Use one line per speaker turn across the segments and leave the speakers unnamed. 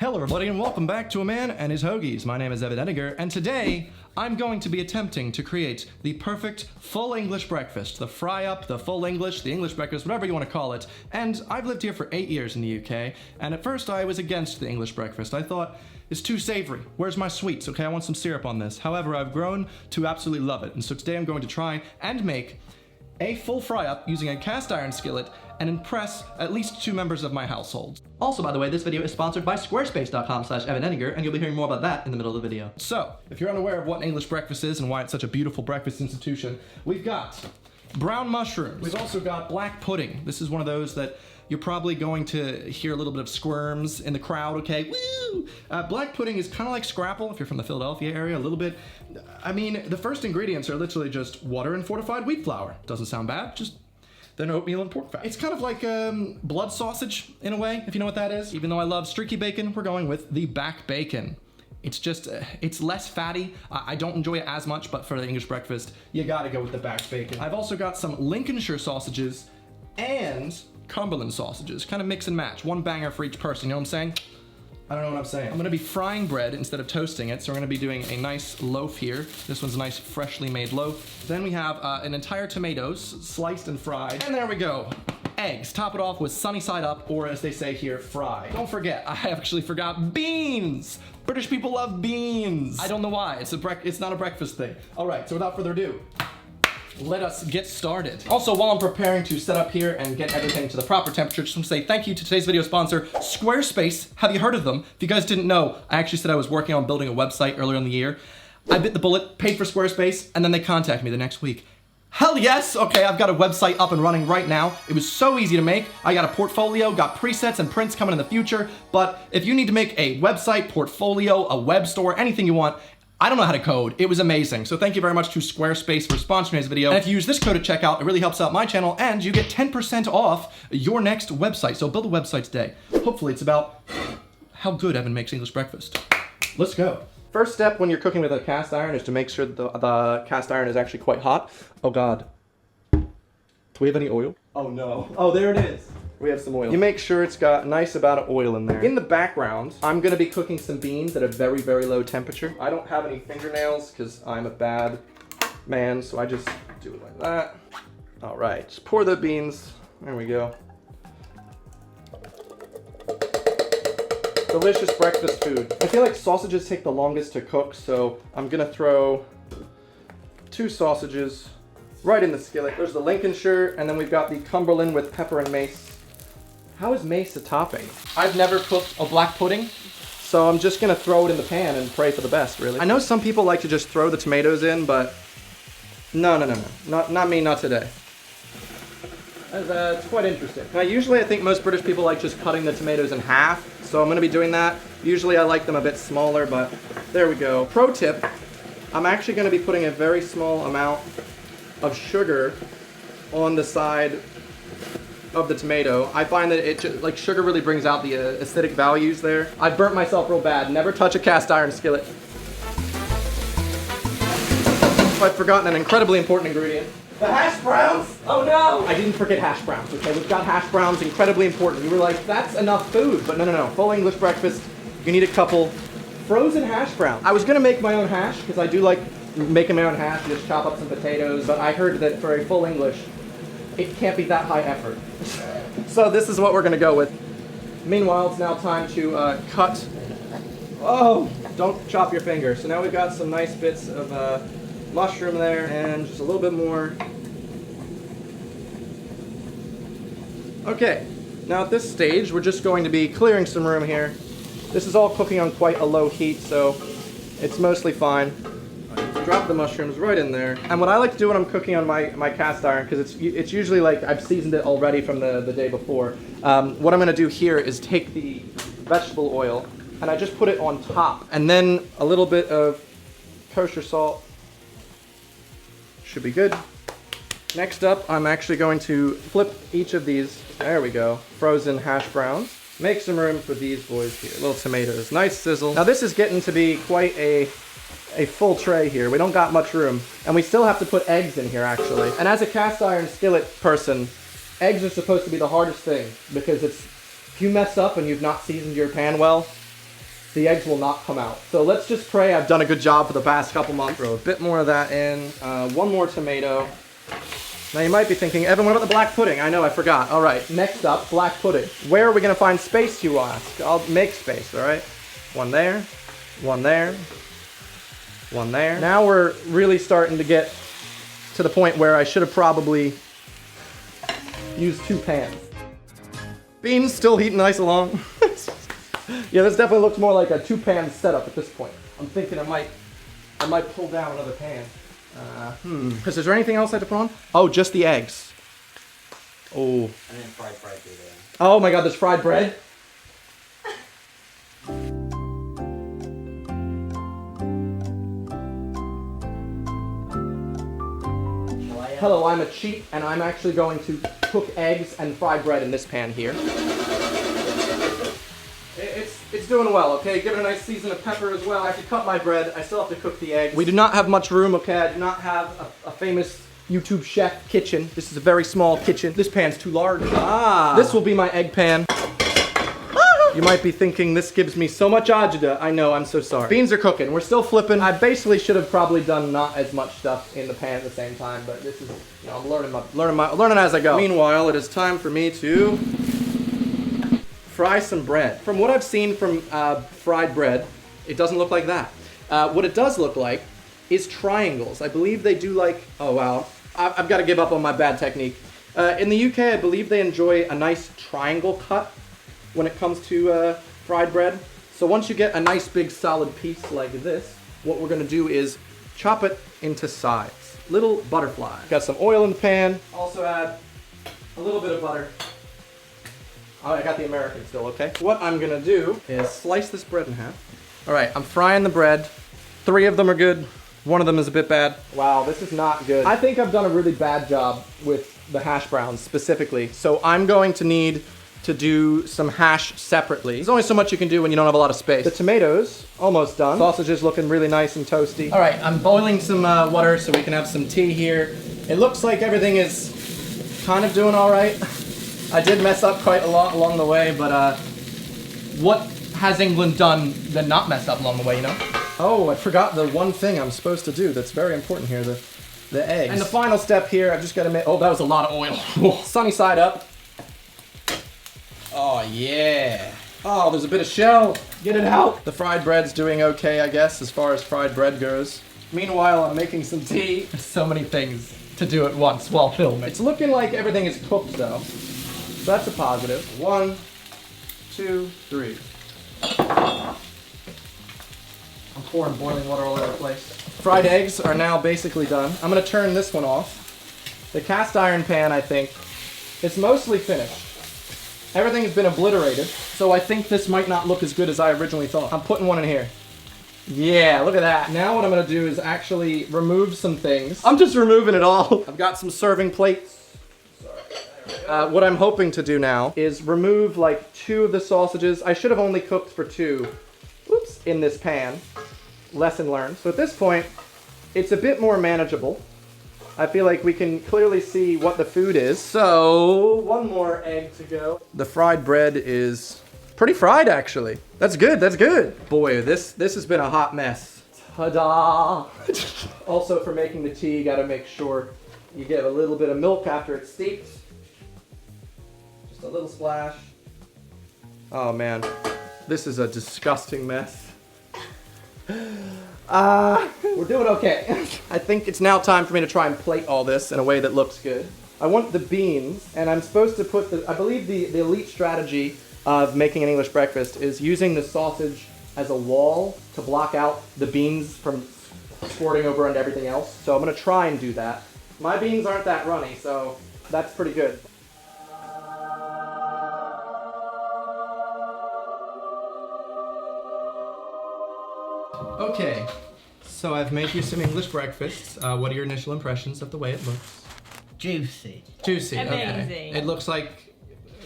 Hello everybody and welcome back to A Man and His Hoagies. My name is Edinger and today I'm going to be attempting to create the perfect full English breakfast. The fry up, the full English, the English breakfast, whatever you want to call it. And I've lived here for 8 years in the UK, and at first I was against the English breakfast. I thought, it's too savory. Where's my sweets? Okay, I want some syrup on this. However, I've grown to absolutely love it. And so today I'm going to try and make a full fry up using a cast iron skillet and impress at least 2 members of my household. Also, by the way, this video is sponsored by squarespace.com/Edinger, and you'll be hearing more about that in the middle of the video. So, if you're unaware of what an English breakfast is and why it's such a beautiful breakfast institution, we've got brown mushrooms. We've also got black pudding. This is one of those that you're probably going to hear a little bit of squirms in the crowd, okay? Woo! Black pudding is kind of like scrapple if you're from the Philadelphia area, a little bit. I mean, the first ingredients are literally just water and fortified wheat flour. Doesn't sound bad, just then oatmeal and pork fat. It's kind of like blood sausage in a way, if you know what that is. Even though I love streaky bacon, we're going with the back bacon. It's just, it's less fatty. I don't enjoy it as much, but for the English breakfast, you gotta go with the back bacon. I've also got some Lincolnshire sausages and Cumberland sausages. Kind of mix and match. One banger for each person, you know what I'm saying? I don't know what I'm saying. I'm gonna be frying bread instead of toasting it, so we're gonna be doing a nice loaf here. This one's a nice freshly made loaf. Then we have an entire tomatoes, sliced and fried. And there we go. Eggs. Top it off with sunny side up, or as they say here, fry. Don't forget, I actually forgot beans! British people love beans! I don't know why, it's not a breakfast thing. All right, so without further ado, let us get started. Also, while I'm preparing to set up here and get everything to the proper temperature, just want to say thank you to today's video sponsor, Squarespace. Have you heard of them? If you guys didn't know, I actually said I was working on building a website earlier in the year. I bit the bullet, paid for Squarespace, and then they contacted me the next week. Hell yes! Okay, I've got a website up and running right now. It was so easy to make. I got a portfolio, got presets and prints coming in the future, but if you need to make a website, portfolio, a web store, anything you want, I don't know how to code. It was amazing. So thank you very much to Squarespace for sponsoring this video. And if you use this code at checkout, it really helps out my channel and you get 10% off your next website. So build a website today. Hopefully it's about how good Evan makes English breakfast. Let's go. First step when you're cooking with a cast iron is to make sure that the cast iron is actually quite hot. Oh God. Do we have any oil? Oh no. Oh, there it is. We have some oil. You make sure it's got a nice amount of oil in there. In the background, I'm gonna be cooking some beans at a very, very low temperature. I don't have any fingernails because I'm a bad man, so I just do it like that. All right, just pour the beans. There we go. Delicious breakfast food. I feel like sausages take the longest to cook, so I'm gonna throw 2 sausages right in the skillet. There's the Lincolnshire, and then we've got the Cumberland with pepper and mace. How is mace a topping? I've never cooked a black pudding, so I'm just gonna throw it in the pan and pray for the best, really. I know some people like to just throw the tomatoes in, but no. Not me, not today. It's quite interesting. Now, usually I think most British people like just cutting the tomatoes in half, so I'm gonna be doing that. Usually I like them a bit smaller, but there we go. Pro tip, I'm actually gonna be putting a very small amount of sugar on the side of the tomato. I find that like sugar really brings out the acidic values there. I burnt myself real bad. Never touch a cast iron skillet. I've forgotten an incredibly important ingredient. The hash browns! Oh no! I didn't forget hash browns, okay? We've got hash browns, incredibly important. You were like, that's enough food, but no. Full English breakfast, you need a couple frozen hash browns. I was gonna make my own hash, because I do like making my own hash, just chop up some potatoes, but I heard that for a full English, it can't be that high effort. So this is what we're gonna go with. Meanwhile, it's now time to cut. Oh, don't chop your finger. So now we've got some nice bits of mushroom there and just a little bit more. Okay, now at this stage, we're just going to be clearing some room here. This is all cooking on quite a low heat, so it's mostly fine. Drop the mushrooms right in there. And what I like to do when I'm cooking on my cast iron, because it's usually like I've seasoned it already from the day before, what I'm gonna do here is take the vegetable oil and I just put it on top. And then a little bit of kosher salt. Should be good. Next up, I'm actually going to flip each of these, there we go, frozen hash browns. Make some room for these boys here. Little tomatoes, nice sizzle. Now this is getting to be quite a full tray here. We don't got much room. And we still have to put eggs in here, actually. And as a cast iron skillet person, eggs are supposed to be the hardest thing, because if you mess up and you've not seasoned your pan well, the eggs will not come out. So let's just pray I've done a good job for the past couple months. Throw a bit more of that in. One more tomato. Now you might be thinking, Evan, what about the black pudding? I know, I forgot. All right, next up, black pudding. Where are we gonna find space, you ask? I'll make space, all right? One there, one there, one there. Now we're really starting to get to the point where I should have probably used 2 pans. Beans still heating nice along. Yeah, this definitely looks more like a 2-pan setup at this point. I'm thinking I might pull down another pan. Because is there anything else I have to put on? Oh, just the eggs. Oh.
And then fried bread through there.
Oh my god, there's fried bread? Hello, I'm a cheat, and I'm actually going to cook eggs and fried bread in this pan here. It's doing well, okay? Give it a nice season of pepper as well. I have to cut my bread. I still have to cook the eggs. We do not have much room, okay? I do not have a famous YouTube chef kitchen. This is a very small kitchen. This pan's too large. Ah. This will be my egg pan. You might be thinking, this gives me so much agita. I know, I'm so sorry. Beans are cooking. We're still flipping. I basically should have probably done not as much stuff in the pan at the same time, but this is, you know, I'm learning as I go. Meanwhile, it is time for me to fry some bread. From what I've seen from fried bread, it doesn't look like that. What it does look like is triangles. I believe they do like, oh wow, I've got to give up on my bad technique. In the UK, I believe they enjoy a nice triangle cut when it comes to fried bread. So once you get a nice big solid piece like this, what we're gonna do is chop it into sides. Little butterfly. Got some oil in the pan. Also add a little bit of butter. Oh, I got the American still, okay? What I'm gonna do is slice this bread in half. All right, I'm frying the bread. 3 of them are good. 1 of them is a bit bad. Wow, this is not good. I think I've done a really bad job with the hash browns specifically. So I'm going to need to do some hash separately. There's only so much you can do when you don't have a lot of space. The tomatoes, almost done. Sausages looking really nice and toasty. All right, I'm boiling some water so we can have some tea here. It looks like everything is kind of doing all right. I did mess up quite a lot along the way, but what has England done than not mess up along the way, you know? Oh, I forgot the one thing I'm supposed to do that's very important here, the eggs. And the final step here, I've just got to make, oh, that was a lot of oil. Sunny side up. Oh, yeah. Oh, there's a bit of shell. Get it out. The fried bread's doing okay, I guess, as far as fried bread goes. Meanwhile, I'm making some tea. So many things to do at once while filming. It's looking like everything is cooked, though. So that's a positive. 1, 2, 3. I'm pouring boiling water all over the place. Fried eggs are now basically done. I'm gonna turn this one off. The cast iron pan, I think, it's mostly finished. Everything has been obliterated, so I think this might not look as good as I originally thought. I'm putting one in here. Yeah, look at that. Now what I'm gonna do is actually remove some things. I'm just removing it all. I've got some serving plates. What I'm hoping to do now is remove like 2 of the sausages. I should have only cooked for 2, oops, in this pan. Lesson learned. So at this point, it's a bit more manageable. I feel like we can clearly see what the food is. So, 1 more egg to go. The fried bread is pretty fried, actually. That's good, that's good. Boy, this has been a hot mess. Ta-da! Also, for making the tea, you gotta make sure you get a little bit of milk after it's steeped. Just a little splash. Oh man, this is a disgusting mess. We're doing okay. I think it's now time for me to try and plate all this in a way that looks good. I want the beans, and I'm supposed to put I believe the elite strategy of making an English breakfast is using the sausage as a wall to block out the beans from squirting over onto everything else. So I'm gonna try and do that. My beans aren't that runny, so that's pretty good. Okay, so I've made you some English breakfasts. What are your initial impressions of the way it looks?
Juicy.
Juicy, okay.
Amazing.
It looks like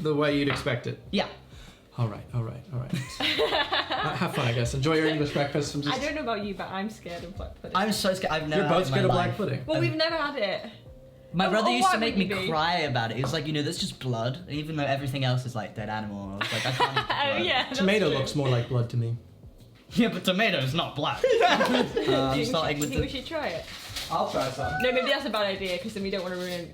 the way you'd expect it.
Yeah.
All right. Have fun, I guess. Enjoy your English breakfast.
I don't know about you, but I'm scared of black pudding.
I'm so scared. I've never
You're
had
both
it in
scared of
my
black
life.
pudding.
Well, we've never had it.
My brother used
why
to make me
would you be?
cry about it. He was like, you know, that's just blood, even though everything else is like dead animal. I was like, I can't eat
Oh
blood.
yeah. that's
Tomato
true.
looks more like blood to me.
Yeah, but tomato is not black.
Do you
I'm
think
starting with
we
the.
should try it?
I'll try some.
No, maybe that's a bad idea because then we don't want to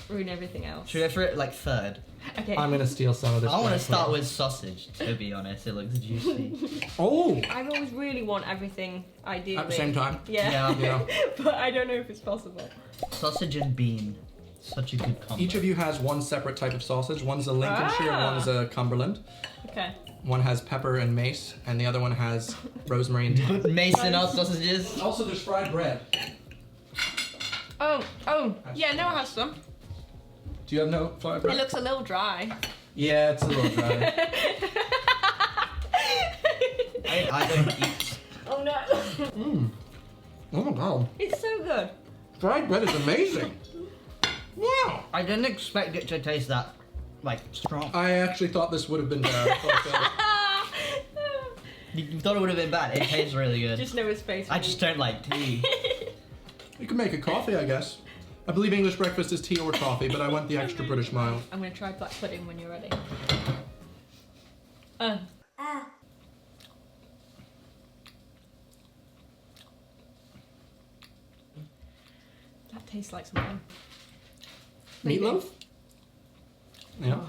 ruin everything else.
Should we go for it like third?
Okay.
I'm gonna steal some of this.
I want to
bread.
start with sausage, to be honest. It looks juicy.
Oh!
I always really want everything ideally.
At the same time?
Yeah.
Yeah.
But I don't know if it's possible.
Sausage and bean. Such a good combo.
Each of you has one separate type of sausage. One's a Lincolnshire,
Ah.
one's a Cumberland.
Okay.
One has pepper and mace, and the other one has rosemary and thyme.
Mason our sausages.
Also, there's fried bread.
Oh, yeah, no, it has some.
Do you have no fried
It
bread?
looks a little dry.
Yeah, it's a little dry.
I don't eat.
Oh no.
Oh my god.
It's so good.
Fried bread is amazing. Wow.
I didn't expect it to taste that, like, strong.
I actually thought this would have been bad.
You thought it would have been bad. It tastes really good.
Just know his face.
I just don't like tea.
You can make a coffee, I guess. I believe English breakfast is tea or coffee, but I went the extra British mile.
I'm gonna try black pudding when you're ready. That tastes like something.
Meatloaf? Yeah.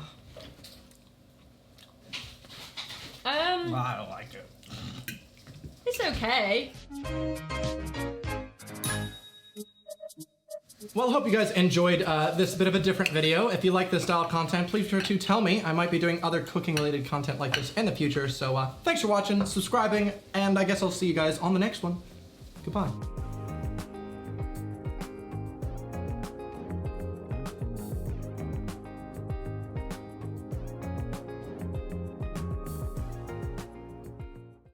I don't like it.
It's okay.
Well, I hope you guys enjoyed this bit of a different video. If you like this style of content, please be sure to tell me. I might be doing other cooking-related content like this in the future. So thanks for watching, subscribing, and I guess I'll see you guys on the next one. Goodbye.